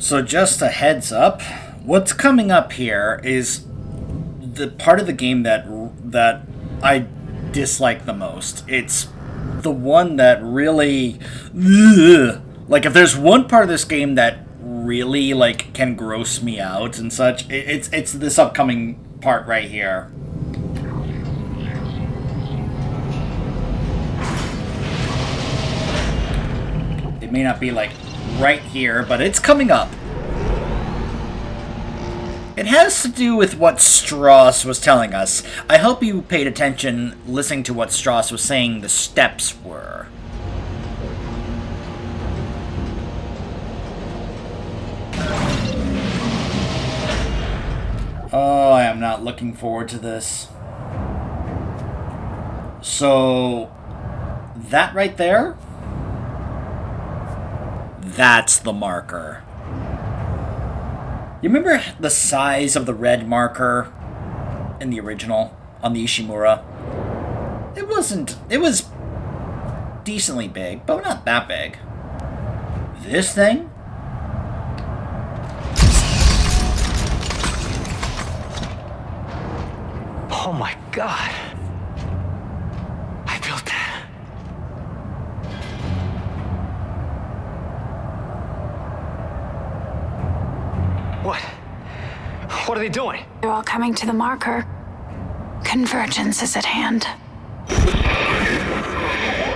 So just a heads up, what's coming up here is the part of the game that I dislike the most. It's the one that really, like, if there's one part of this game that really, like, can gross me out and such, it's this upcoming part right here. It may not be, like, right here, but it's coming up. It has to do with what Strauss was telling us. I hope you paid attention listening to what Strauss was saying the steps were. Oh, I am not looking forward to this. So, that right there? That's the marker. You remember the size of the red marker in the original on the Ishimura? It was decently big, but not that big. This thing? Oh my god. I built that. What? What are they doing? They're all coming to the marker. Convergence is at hand.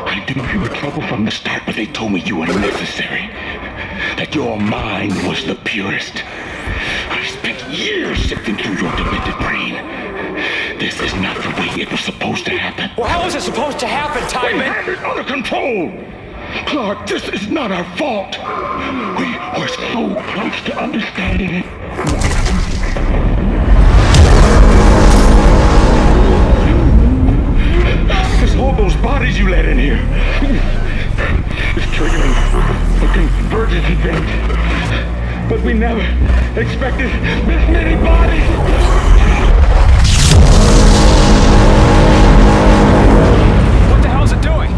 I knew you were trouble from the start, but they told me you were unnecessary. That your mind was the purest. I spent years sifting through your demented brain. This is not the way it was supposed to happen. Well, how was it supposed to happen, We Timon? had it under control. Clark, this is not our fault. We were so close to understanding it. Just hold those bodies you let in here. It's triggering a convergence event. But we never expected this many bodies. What the hell's it doing?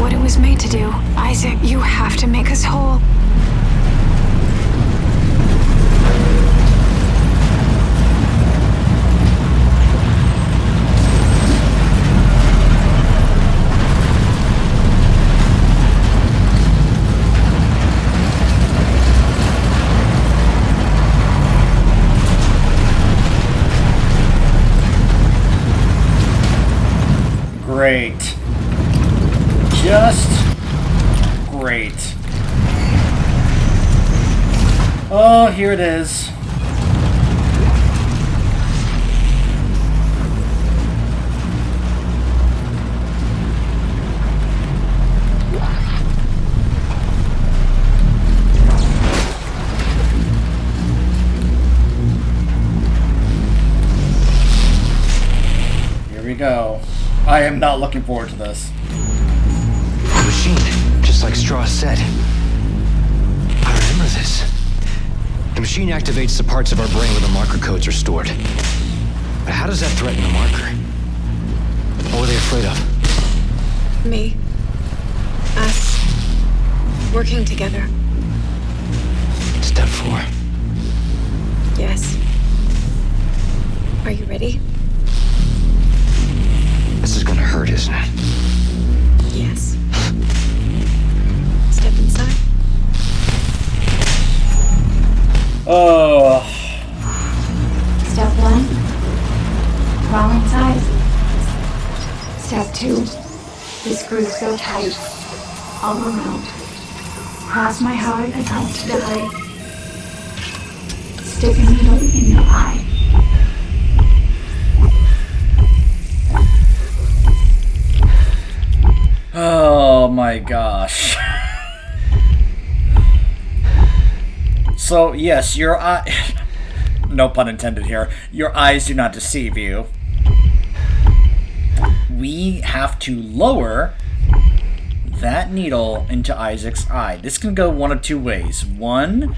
What it was made to do. Isaac, you have to make us whole. Great. Just great. Oh, here it is. Here we go. I am not looking forward to this. The machine, just like Strauss said. I remember this. The machine activates the parts of our brain where the marker codes are stored. But how does that threaten the marker? What were they afraid of? Me. Us. Working together. Step 4. Yes. Are you ready? This is gonna hurt, isn't it? Yes. Step inside. Oh. Step 1. Crawl inside. Step 2. The screws go tight. All around. Cross my heart and hope to die. Stick a needle in your eye. Oh my gosh. So, yes, your eye... No pun intended here. Your eyes do not deceive you. We have to lower that needle into Isaac's eye. This can go one of two ways. One,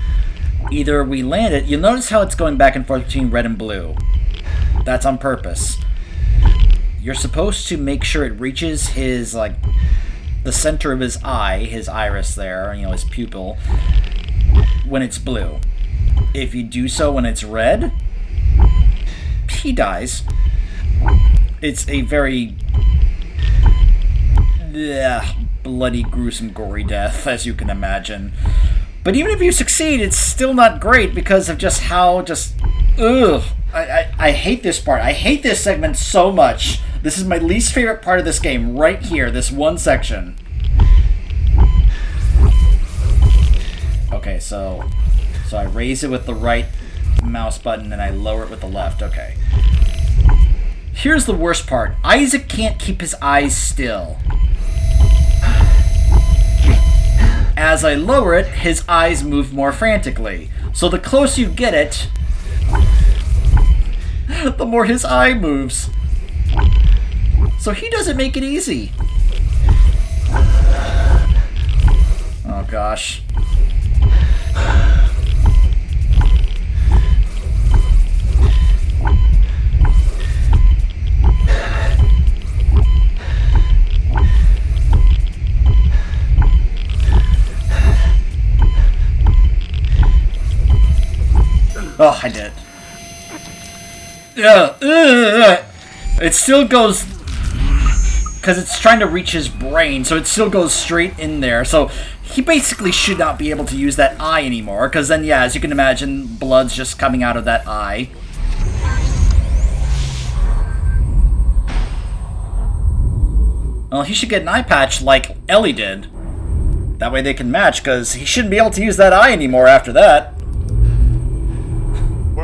either we land it... You'll notice how it's going back and forth between red and blue. That's on purpose. You're supposed to make sure it reaches his, like, the center of his eye, his iris there, you know, his pupil. when it's blue. If you do so when it's red, he dies. It's a very bloody, gruesome, gory death, as you can imagine. But even if you succeed, it's still not great because of just how I hate this part. I hate this segment so much. This is my least favorite part of this game, right here, this one section. Okay, so I raise it with the right mouse button and I lower it with the left. Okay. Here's the worst part. Isaac can't keep his eyes still. As I lower it, his eyes move more frantically. So the closer you get it, the more his eye moves. So he doesn't make it easy. Oh gosh. Oh, I did. It still goes... Because it's trying to reach his brain, so it still goes straight in there. So he basically should not be able to use that eye anymore. Because then, yeah, as you can imagine, blood's just coming out of that eye. Well, he should get an eye patch like Ellie did. That way they can match, because he shouldn't be able to use that eye anymore after that.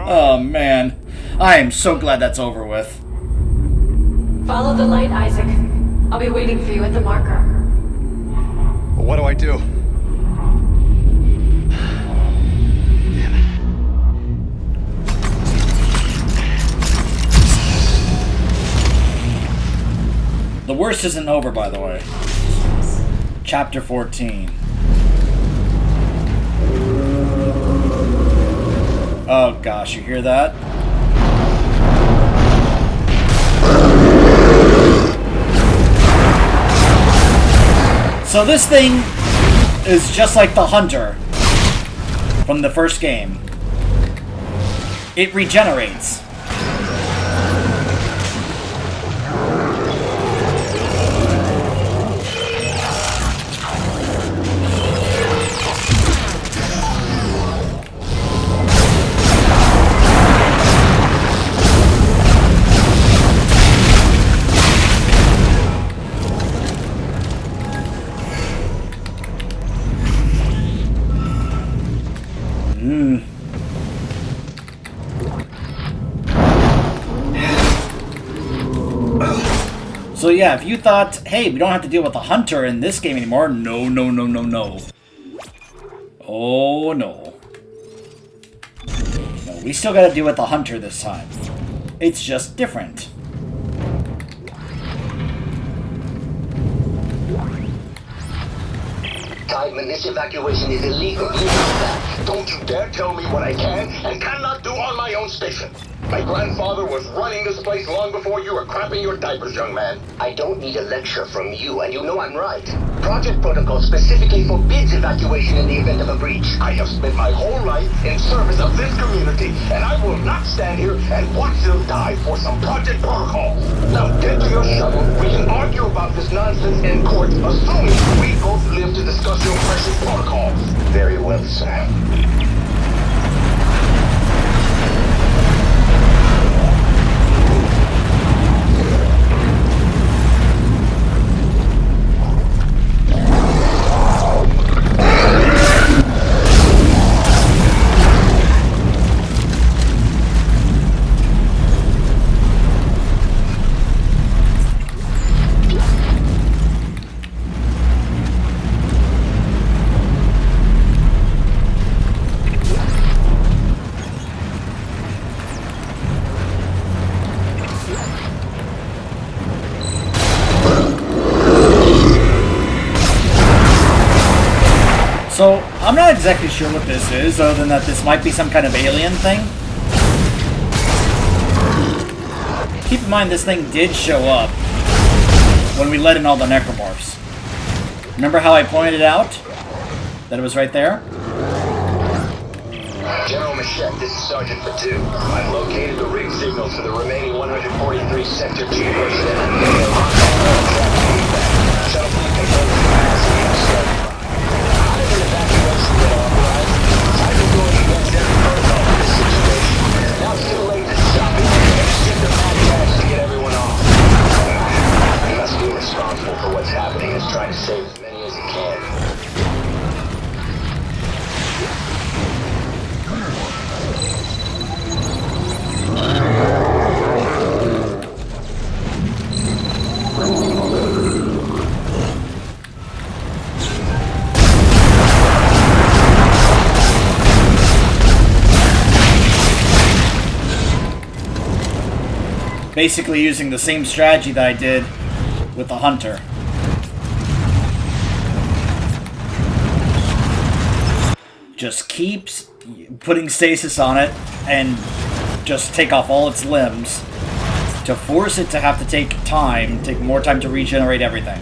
Oh, man. I am so glad that's over with. Follow the light, Isaac. I'll be waiting for you at the marker. Well, what do I do? The worst isn't over, by the way. Chapter 14. Oh gosh, you hear that? So this thing is just like the Hunter from the first game. It regenerates. So yeah, if you thought, hey, we don't have to deal with the Hunter in this game anymore, no, no, no, no, no. Oh, no. No, we still gotta deal with the Hunter this time. It's just different. Tideman, this evacuation is illegal. You know that. Don't you dare tell me what I can and cannot do on my own station. My grandfather was running this place long before you were crapping your diapers, young man. I don't need a lecture from you, and you know I'm right. Project Protocol specifically forbids evacuation in the event of a breach. I have spent my whole life in service of this community, and I will not stand here and watch them die for some Project Protocol. Now get to your shuttle. We can argue about this nonsense in court, assuming we both live to discuss your precious protocol. Very well, sir. So, I'm not exactly sure what this is, other than that this might be some kind of alien thing. Keep in mind, this thing did show up when we let in all the necromorphs. Remember how I pointed out that it was right there? General Machette, this is Sergeant Patu. I've located the rig signals for the remaining 143 Sector 2 personnel. Shuttle fleet controls capacity of 75. How did an evacuation get authorized? I've been going against every protocol in this situation. Now it's too late to stop it. Just get the mad dash to get everyone off. You must be responsible for what's happening and is trying to save as many as he can. Basically using the same strategy that I did with the Hunter. Just keeps putting stasis on it and just take off all its limbs to force it to have to take more time to regenerate everything.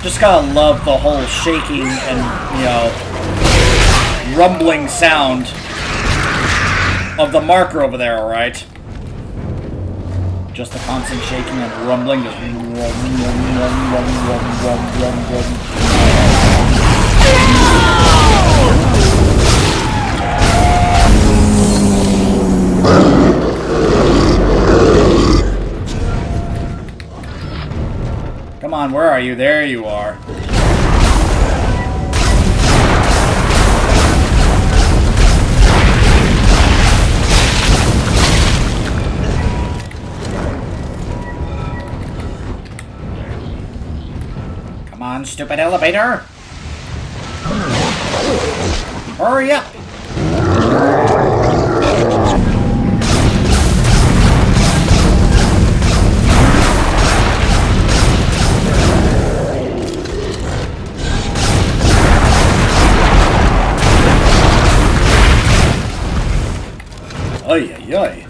Just gotta love the whole shaking and, you know, rumbling sound of the marker over there, alright? Just the constant shaking and rumbling. Just Come on, where are you? There you are. Come on, stupid elevator! Hurry up! Ay, ay, ay.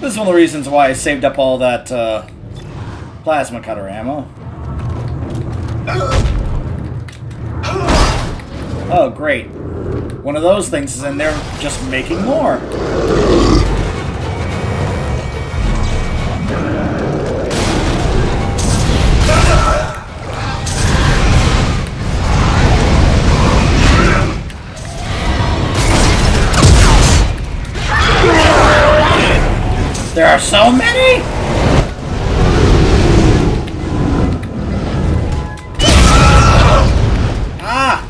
This is one of the reasons why I saved up all that plasma cutter ammo. Oh, great. One of those things is in there just making more. There are so many? Ah!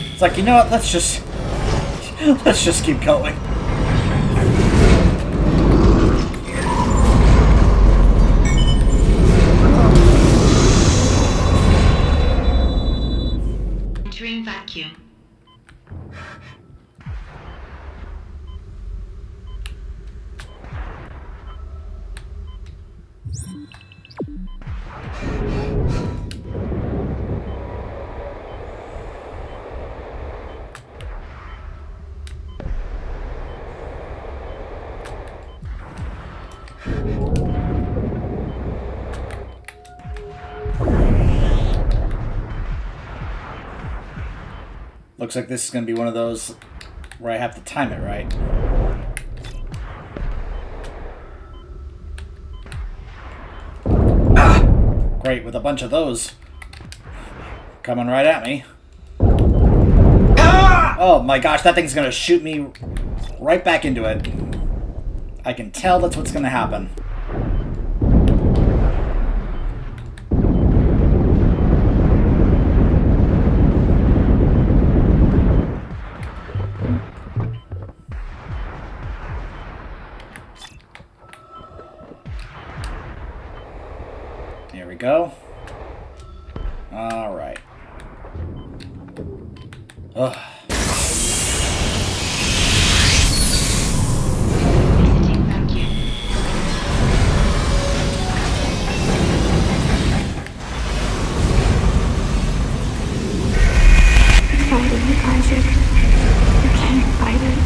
It's like, you know what, let's just keep going. Entering vacuum. Looks like this is going to be one of those where I have to time it right. Ah! Great, with a bunch of those coming right at me. Ah! Oh my gosh, that thing's gonna shoot me right back into it. I can tell that's what's gonna happen. Here we go. All right. Ugh. Exiting vacuum. Fight it, Isaac. You can't fight it.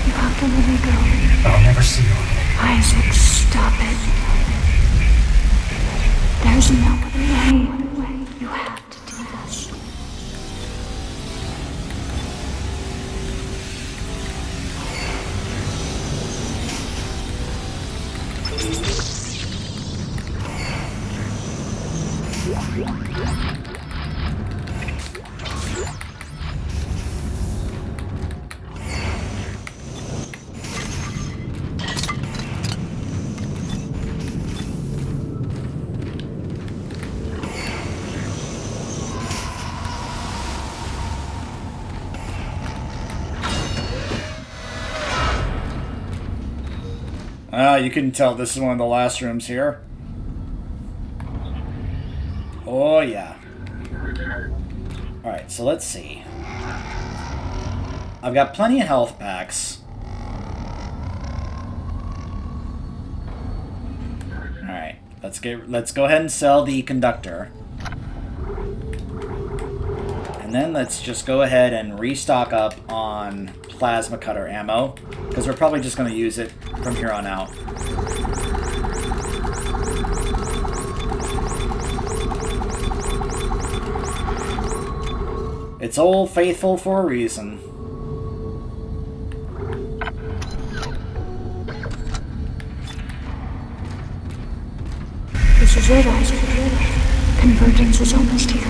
You have to let it go. I'll never see you again. Isaac, stop it. There's no way. You have to do this. You can tell this is one of the last rooms here. Oh, yeah. Alright, so let's see. I've got plenty of health packs. Alright, let's go ahead and sell the conductor. And then let's just go ahead and restock up on plasma cutter ammo, because we're probably just going to use it from here on out. It's Old Faithful for a reason. This is it, Isaac. Convergence is almost here.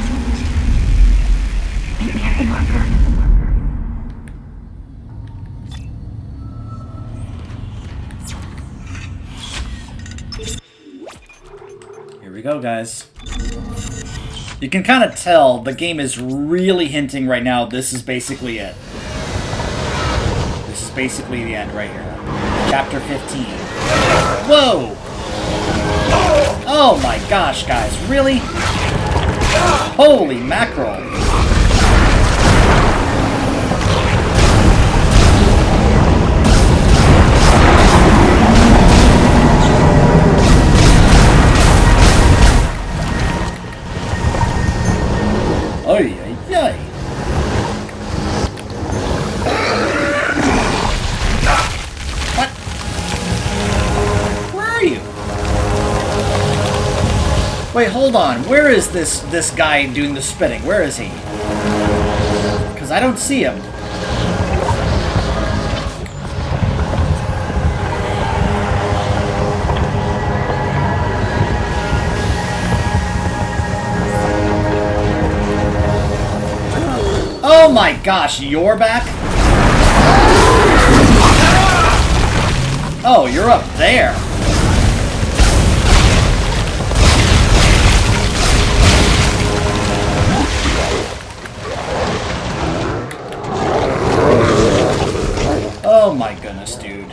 Meet me at the marker. Here we go, guys. You can kind of tell the game is really hinting right now this is basically it. This is basically the end right here. Chapter 15. Whoa! Oh my gosh, guys, really? Holy mackerel! Oy, oy, oy. What? Where are you? Wait, hold on. Where is this guy doing the spitting? Where is he? Because I don't see him. Oh my gosh, you're back? Oh, you're up there. Oh my goodness, dude.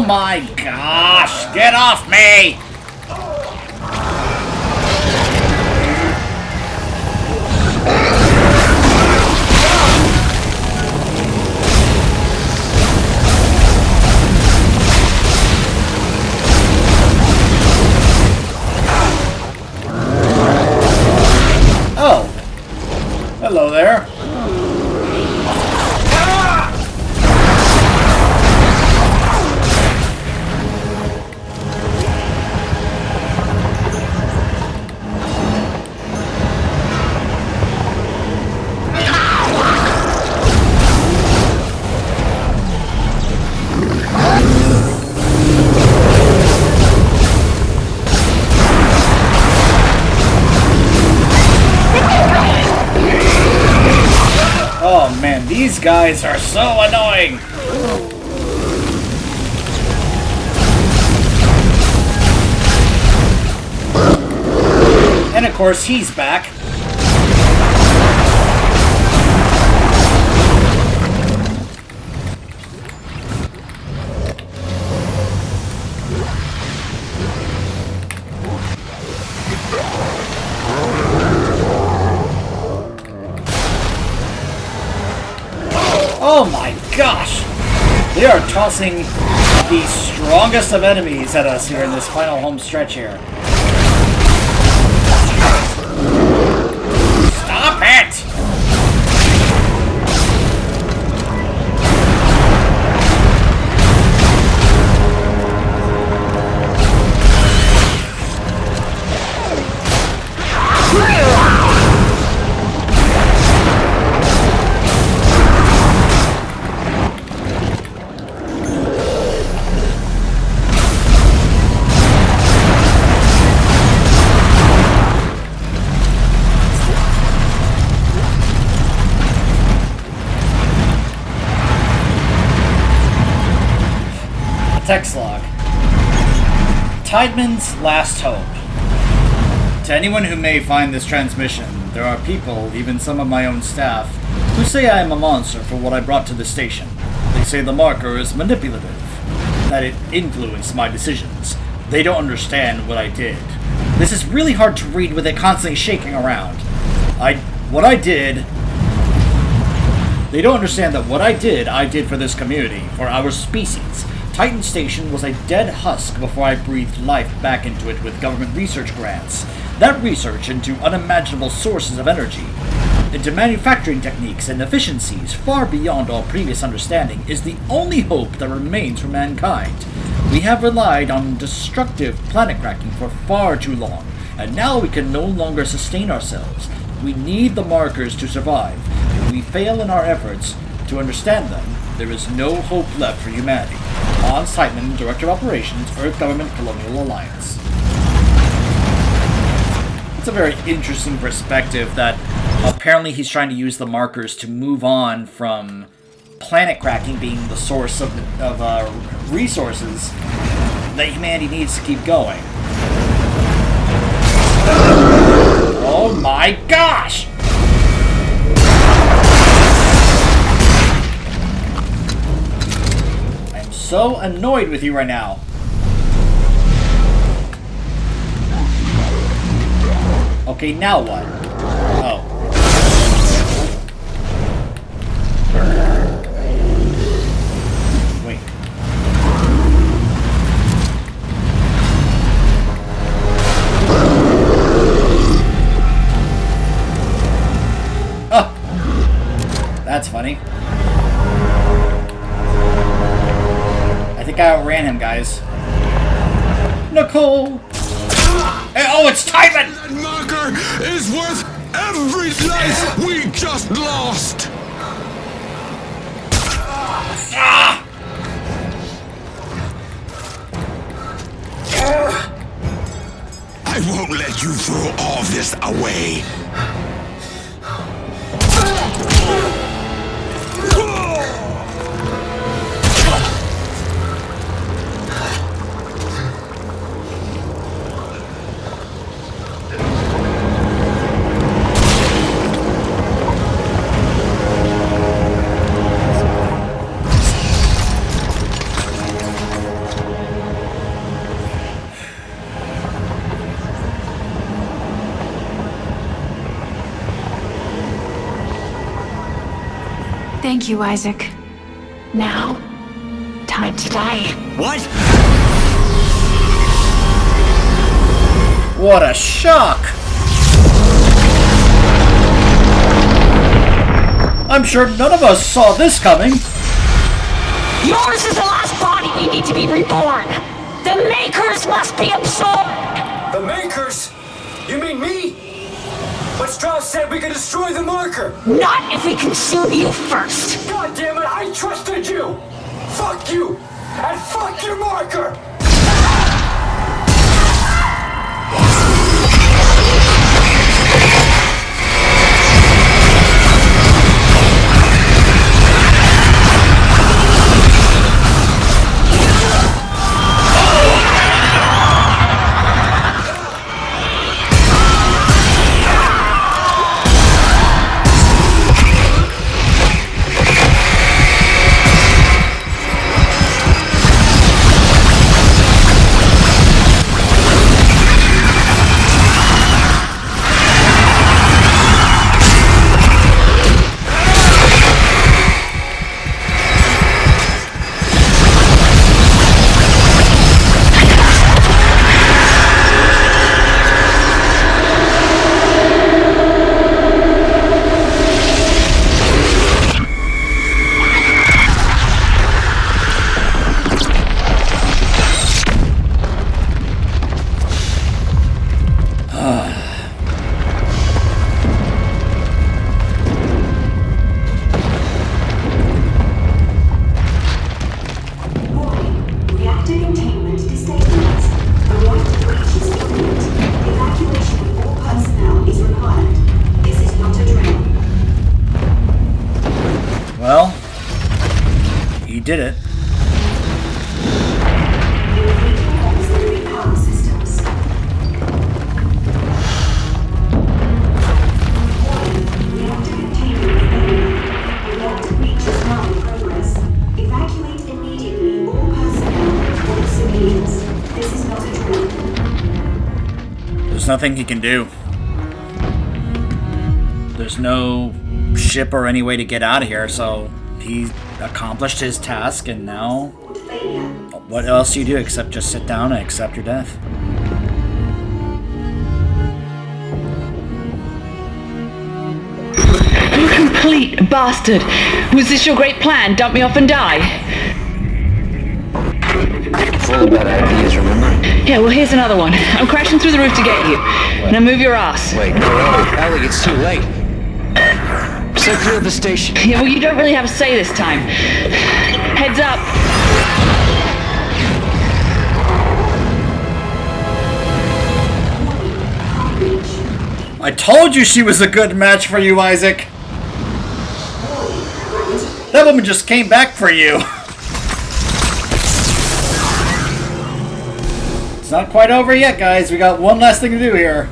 Oh my gosh! Get off me! Oh. Hello there. Oh man, these guys are so annoying! And of course, he's back. Oh my gosh! They are tossing the strongest of enemies at us here in this final home stretch here. Stop it! Text log. Tideman's last hope. To anyone who may find this transmission, there are people, even some of my own staff, who say I am a monster for what I brought to the station. They say the marker is manipulative, that it influenced my decisions. They don't understand what I did. This is really hard to read with it constantly shaking around. They don't understand that what I did for this community, for our species. Titan Station was a dead husk before I breathed life back into it with government research grants. That research into unimaginable sources of energy, into manufacturing techniques and efficiencies far beyond all previous understanding, is the only hope that remains for mankind. We have relied on destructive planet cracking for far too long, and now we can no longer sustain ourselves. We need the markers to survive. If we fail in our efforts to understand them, there is no hope left for humanity. Hans Heitman, Director of Operations, Earth Government Colonial Alliance. It's a very interesting perspective that apparently he's trying to use the markers to move on from planet cracking being the source of resources that humanity needs to keep going. Oh my gosh! So annoyed with you right now. Okay, now what? Oh. Wait. Oh! That's funny. I think I outran him, guys. Nicole! Oh, it's Titan! That marker is worth every life we just lost! Ah! I won't let you throw all this away. Thank you, Isaac. Now, time to die. What? What a shock! I'm sure none of us saw this coming. Yours is the last body we need to be reborn. The Makers must be absorbed. The Makers? You mean me? But Strauss said we could destroy the marker. Not if we consume you first. God damn it, I trusted you! Fuck you! And fuck your marker! Well, he did it. There's nothing he can do. There's no ship or any way to get out of here, so he accomplished his task, and now what else do you do except just sit down and accept your death? You complete bastard! Was this your great plan? Dump me off and die? Full of bad ideas, remember? Yeah, well, here's another one. I'm crashing through the roof to get you. Now move your ass. Wait, no, Ellie, it's too late. So clear of the station. Yeah, well, you don't really have a say this time. Heads up. I told you she was a good match for you, Isaac! That woman just came back for you! It's not quite over yet, guys. We got one last thing to do here.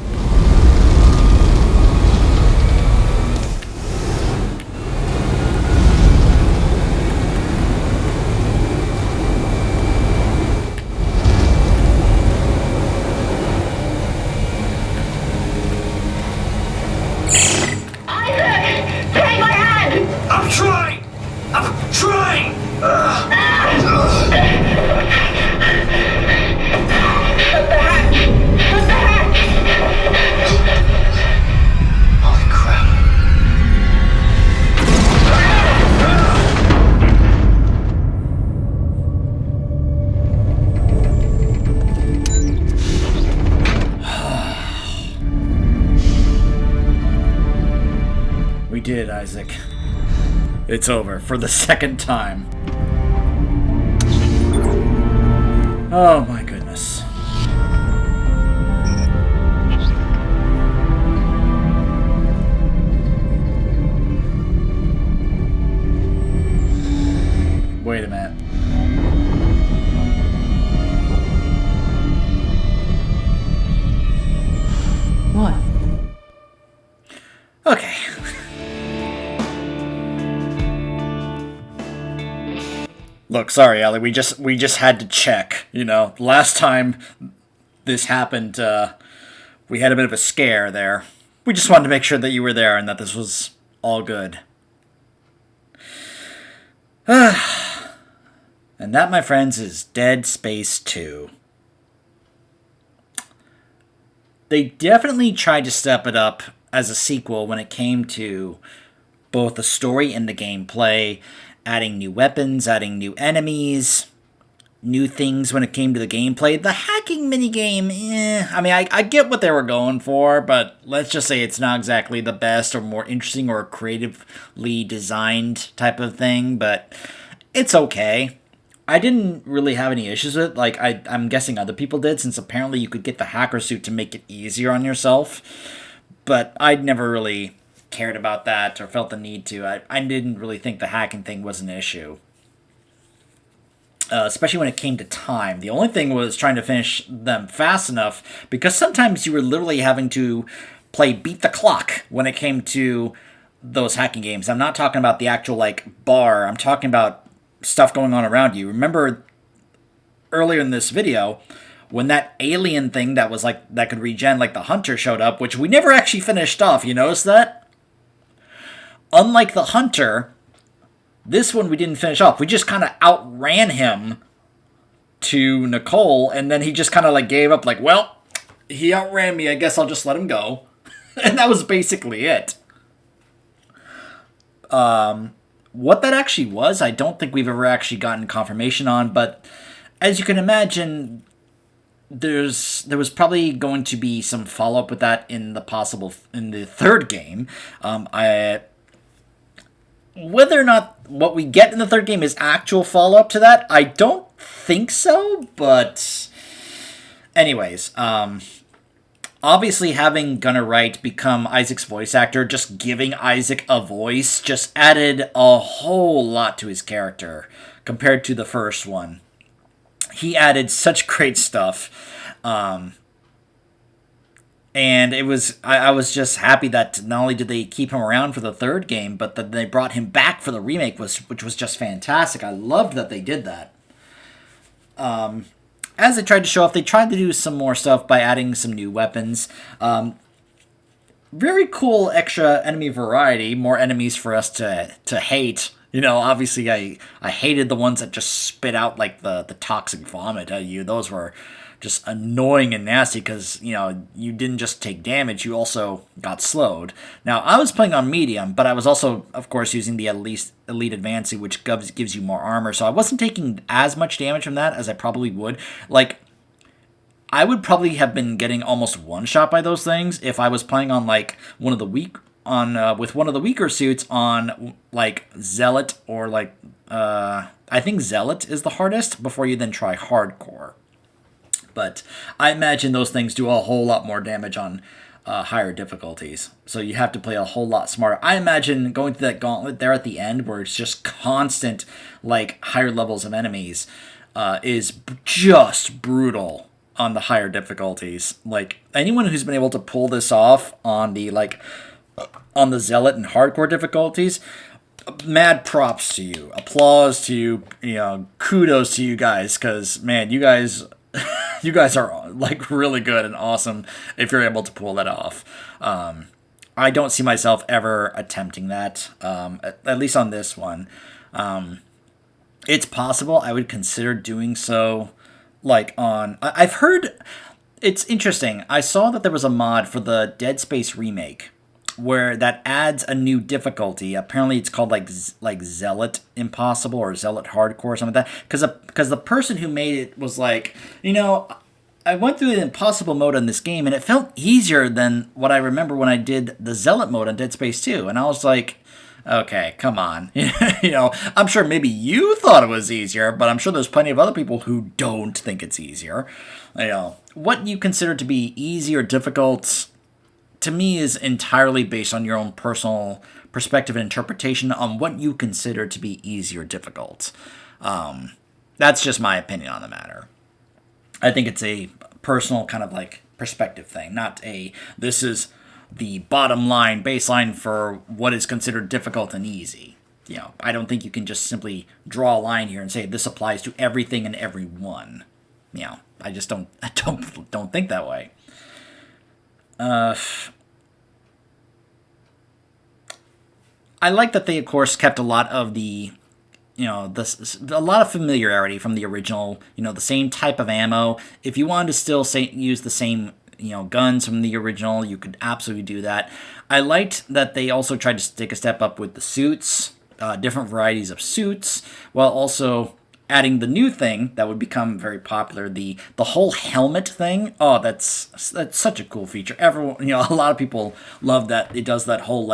I'm trying! I'm trying! Holy crap. We did, Isaac. It's over for the second time. Oh my goodness. Wait a minute. What? Okay. Look, sorry, Ellie. We just had to check. You know, last time this happened, we had a bit of a scare there. We just wanted to make sure that you were there and that this was all good. And that, my friends, is Dead Space 2. They definitely tried to step it up as a sequel when it came to both the story and the gameplay, adding new weapons, adding new enemies, new things when it came to the gameplay. The hacking minigame, I mean, I get what they were going for, but let's just say it's not exactly the best or more interesting or creatively designed type of thing, but it's okay. I didn't really have any issues with it. Like, I'm guessing other people did, since apparently you could get the hacker suit to make it easier on yourself. But I'd never really cared about that or felt the need to. I didn't really think the hacking thing was an issue. Especially when it came to time. The only thing was trying to finish them fast enough, because sometimes you were literally having to play beat the clock when it came to those hacking games. I'm not talking about the actual, like, bar. I'm talking about stuff going on around you. Remember earlier in this video when that alien thing that was like that could regen, like the hunter, showed up, which we never actually finished off. You notice that? Unlike the hunter, this one we didn't finish off. We just kind of outran him to Nicole, and then he just kind of like gave up, like, well, he outran me, I guess I'll just let him go. And that was basically it. What that actually was, I don't think we've ever actually gotten confirmation on, but as you can imagine, there was probably going to be some follow-up with that in the third game. Whether or not what we get in the third game is actual follow-up to that, I don't think so, but anyways, obviously, having Gunnar Wright become Isaac's voice actor, just giving Isaac a voice, just added a whole lot to his character compared to the first one. He added such great stuff. And it was, I was just happy that not only did they keep him around for the third game, but that they brought him back for the remake, which was just fantastic. I loved that they did that. As they tried to show off, they tried to do some more stuff by adding some new weapons. Very cool extra enemy variety, more enemies for us to hate. You know, obviously I hated the ones that just spit out like the toxic vomit at you. Those were just annoying and nasty because, you know, you didn't just take damage, you also got slowed. Now, I was playing on medium, but I was also, of course, using the Elite Advanced, which gives you more armor, so I wasn't taking as much damage from that as I probably would. Like, I would probably have been getting almost one shot by those things if I was playing on, like, with one of the weaker suits on, like, Zealot or, like, I think Zealot is the hardest before you then try Hardcore. But I imagine those things do a whole lot more damage on higher difficulties. So you have to play a whole lot smarter. I imagine going through that gauntlet there at the end where it's just constant, like, higher levels of enemies is just brutal on the higher difficulties. Like, anyone who's been able to pull this off on the, like, on the Zealot and Hardcore difficulties, mad props to you. Applause to you. You know, kudos to you guys, because, man, you guys are, like, really good and awesome if you're able to pull that off. I don't see myself ever attempting that, at least on this one. It's possible I would consider doing so, like, on... I've heard... It's interesting. I saw that there was a mod for the Dead Space remake where that adds a new difficulty. Apparently it's called like Zealot Impossible or Zealot Hardcore or something like that. Because the person who made it was like, you know, I went through the impossible mode on this game and it felt easier than what I remember when I did the Zealot mode on Dead Space 2. And I was like, okay, come on. You know, I'm sure maybe you thought it was easier, but I'm sure there's plenty of other people who don't think it's easier. You know, what you consider to be easy or difficult, to me, is entirely based on your own personal perspective and interpretation on what you consider to be easy or difficult. That's just my opinion on the matter. I think it's a personal kind of like perspective thing, not this is the bottom line, baseline for what is considered difficult and easy. You know, I don't think you can just simply draw a line here and say this applies to everything and everyone. You know, I don't think that way. I like that they, of course, kept a lot of the this a lot of familiarity from the original. The same type of ammo. If you wanted to still use the same guns from the original, you could absolutely do that. I liked that they also tried to take a step up with the suits, different varieties of suits, while also adding the new thing that would become very popular, the whole helmet thing. Oh, that's such a cool feature. Everyone, a lot of people love that it does that whole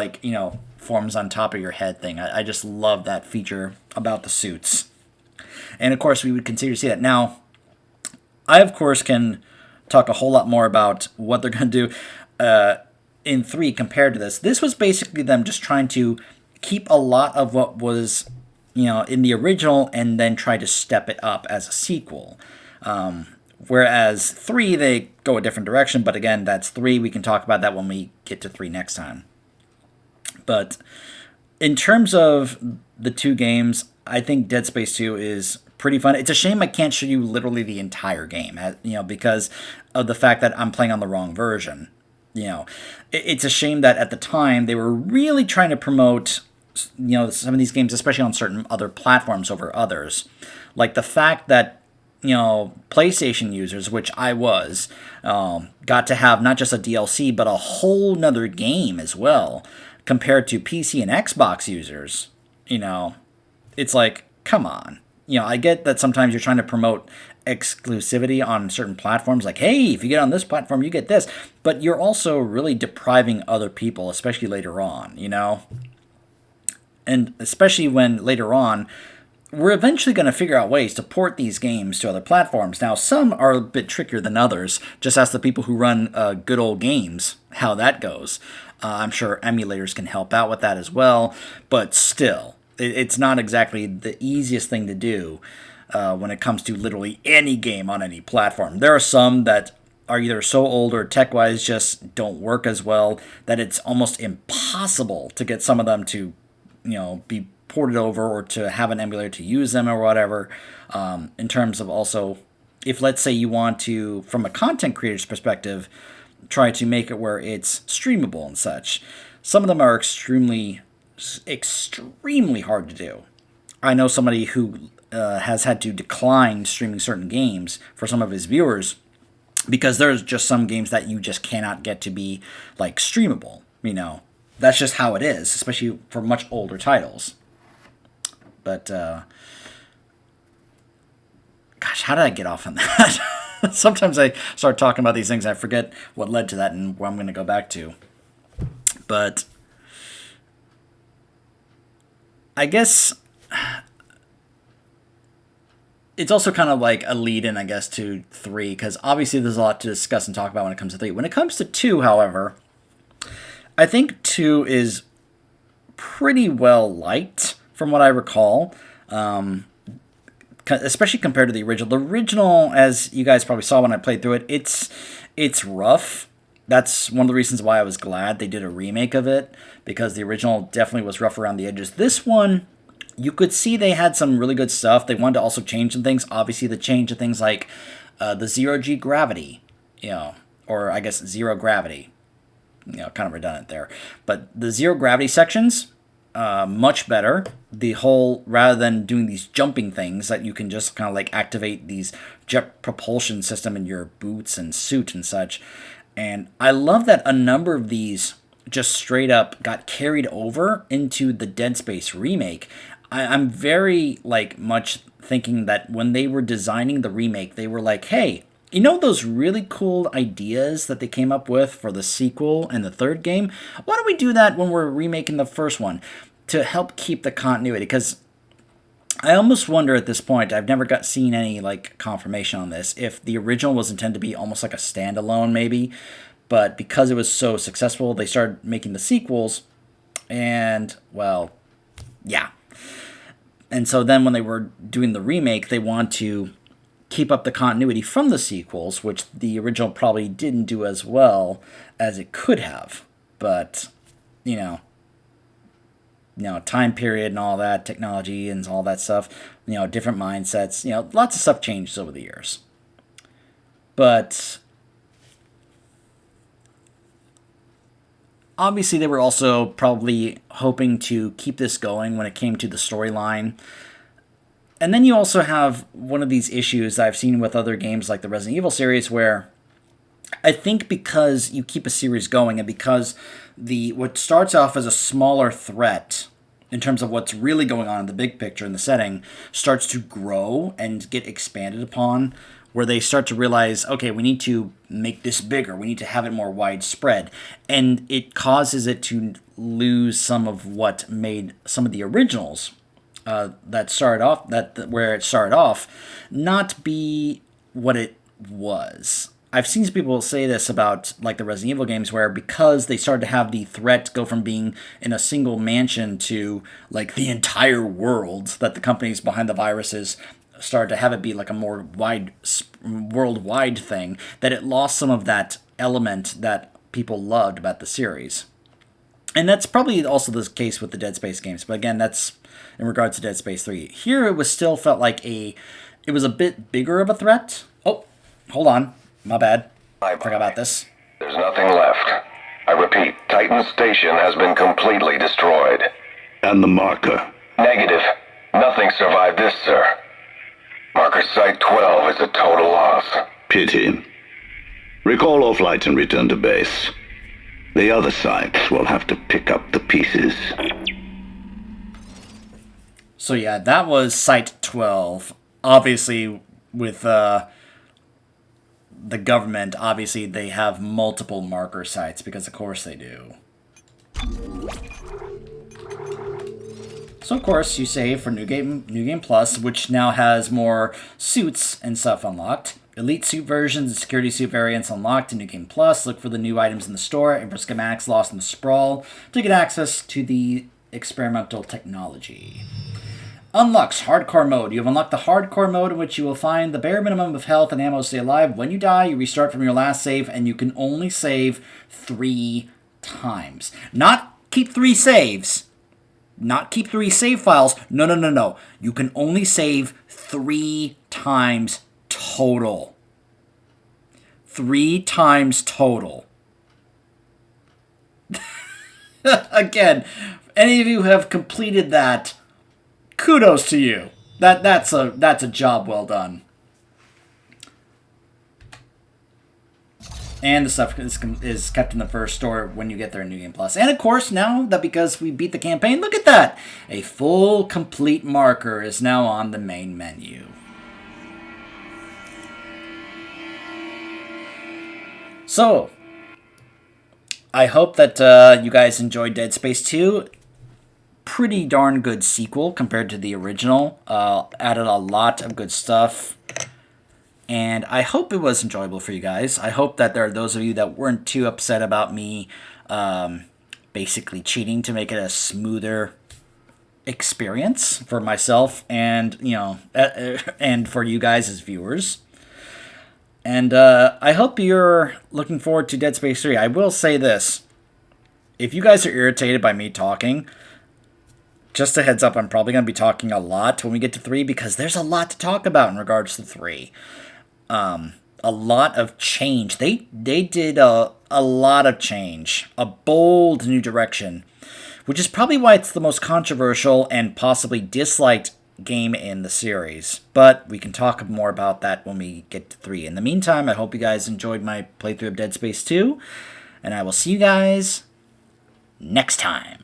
forms on top of your head thing. I just love that feature about the suits. And of course, we would continue to see that. Now, I of course can talk a whole lot more about what they're going to do in 3 compared to this. This was basically them just trying to keep a lot of what was in the original and then try to step it up as a sequel. Whereas 3, they go a different direction, but again, that's 3. We can talk about that when we get to 3 next time. But in terms of the 2 games, I think Dead Space 2 is pretty fun. It's a shame I can't show you literally the entire game, because of the fact that I'm playing on the wrong version. It's a shame that at the time they were really trying to promote some of these games, especially on certain other platforms over others. Like the fact that, PlayStation users, which I was, got to have not just a DLC, but a whole nother game as well, compared to PC and Xbox users. It's like, come on. I get that sometimes you're trying to promote exclusivity on certain platforms, like, hey, if you get on this platform, you get this. But you're also really depriving other people, especially later on, And especially when later on, we're eventually going to figure out ways to port these games to other platforms. Now, some are a bit trickier than others. Just ask the people who run good old games how that goes. I'm sure emulators can help out with that as well. But still, it's not exactly the easiest thing to do when it comes to literally any game on any platform. There are some that are either so old or tech-wise just don't work as well that it's almost impossible to get some of them to be ported over or to have an emulator to use them or whatever. In terms of also, if let's say you want to, from a content creator's perspective, try to make it where it's streamable and such. Some of them are extremely hard to do. I know somebody who has had to decline streaming certain games for some of his viewers because there's just some games that you just cannot get to be like streamable. That's just how it is, especially for much older titles. But, gosh, how did I get off on that? Sometimes I start talking about these things and I forget what led to that and where I'm going to go back to. But I guess it's also kind of like a lead-in, I guess, to 3, because obviously there's a lot to discuss and talk about when it comes to 3. When it comes to 2, however, I think 2 is pretty well liked, from what I recall, especially compared to the original. The original, as you guys probably saw when I played through it, it's rough. That's one of the reasons why I was glad they did a remake of it, because the original definitely was rough around the edges. This one, you could see they had some really good stuff. They wanted to also change some things. Obviously, the change of things like the zero-G gravity, or I guess zero gravity. Kind of redundant there. But the zero gravity sections, much better. The whole, rather than doing these jumping things that you can just kind of like activate these jet propulsion system in your boots and suit and such. And I love that a number of these just straight up got carried over into the Dead Space remake. I'm very much thinking that when they were designing the remake, they were like, hey, those really cool ideas that they came up with for the sequel and the third game? Why don't we do that when we're remaking the first one to help keep the continuity? Because I almost wonder at this point, I've never seen any confirmation on this, if the original was intended to be almost like a standalone maybe, but because it was so successful, they started making the sequels, and, well, yeah. And so then when they were doing the remake, they want to keep up the continuity from the sequels, which the original probably didn't do as well as it could have. But, time period and all that, technology and all that stuff, different mindsets, lots of stuff changes over the years. But obviously they were also probably hoping to keep this going when it came to the storyline. And then you also have one of these issues that I've seen with other games like the Resident Evil series where I think because you keep a series going and because what starts off as a smaller threat in terms of what's really going on in the big picture in the setting starts to grow and get expanded upon, where they start to realize, okay, we need to make this bigger. We need to have it more widespread. And it causes it to lose some of what made some of the originals that started off, where it started off, not be what it was. I've seen some people say this about like the Resident Evil games where because they started to have the threat go from being in a single mansion to like the entire world, that the companies behind the viruses started to have it be like a more worldwide thing, that it lost some of that element that people loved about the series. And that's probably also the case with the Dead Space games. But again, that's in regards to Dead Space 3. Here it was still felt like it was a bit bigger of a threat. Oh, hold on. My bad. I forgot about this. There's nothing left. I repeat, Titan Station has been completely destroyed. And the marker? Negative. Nothing survived this, sir. Marker Site 12 is a total loss. Pity. Recall all flights and return to base. The other sites will have to pick up the pieces. So yeah, that was Site 12. Obviously, with the government, obviously they have multiple marker sites, because of course they do. So of course you save for New Game Plus, which now has more suits and stuff unlocked. Elite suit versions and security suit variants unlocked in New Game Plus. Look for the new items in the store and for schematics lost in the sprawl to get access to the experimental technology. Unlocks Hardcore Mode. You have unlocked the Hardcore Mode, in which you will find the bare minimum of health and ammo to stay alive. When you die, you restart from your last save, and you can only save 3 times. Not keep 3 saves. Not keep 3 save files. No. You can only save 3 times total. 3 times total. Again, any of you who have completed that, kudos to you. That's a job well done. And the stuff is kept in the first store when you get there in New Game Plus. And of course, now that because we beat the campaign, look at that! A full complete marker is now on the main menu. So, I hope that you guys enjoyed Dead Space 2. Pretty darn good sequel compared to the original. Added a lot of good stuff. And I hope it was enjoyable for you guys. I hope that there are those of you that weren't too upset about me basically cheating to make it a smoother experience for myself and, and for you guys as viewers. And I hope you're looking forward to Dead Space 3. I will say this. If you guys are irritated by me talking, just a heads up, I'm probably going to be talking a lot when we get to 3 because there's a lot to talk about in regards to 3. A lot of change. They did a lot of change. A bold new direction, which is probably why it's the most controversial and possibly disliked game in the series. But we can talk more about that when we get to 3. In the meantime, I hope you guys enjoyed my playthrough of Dead Space 2, and I will see you guys next time.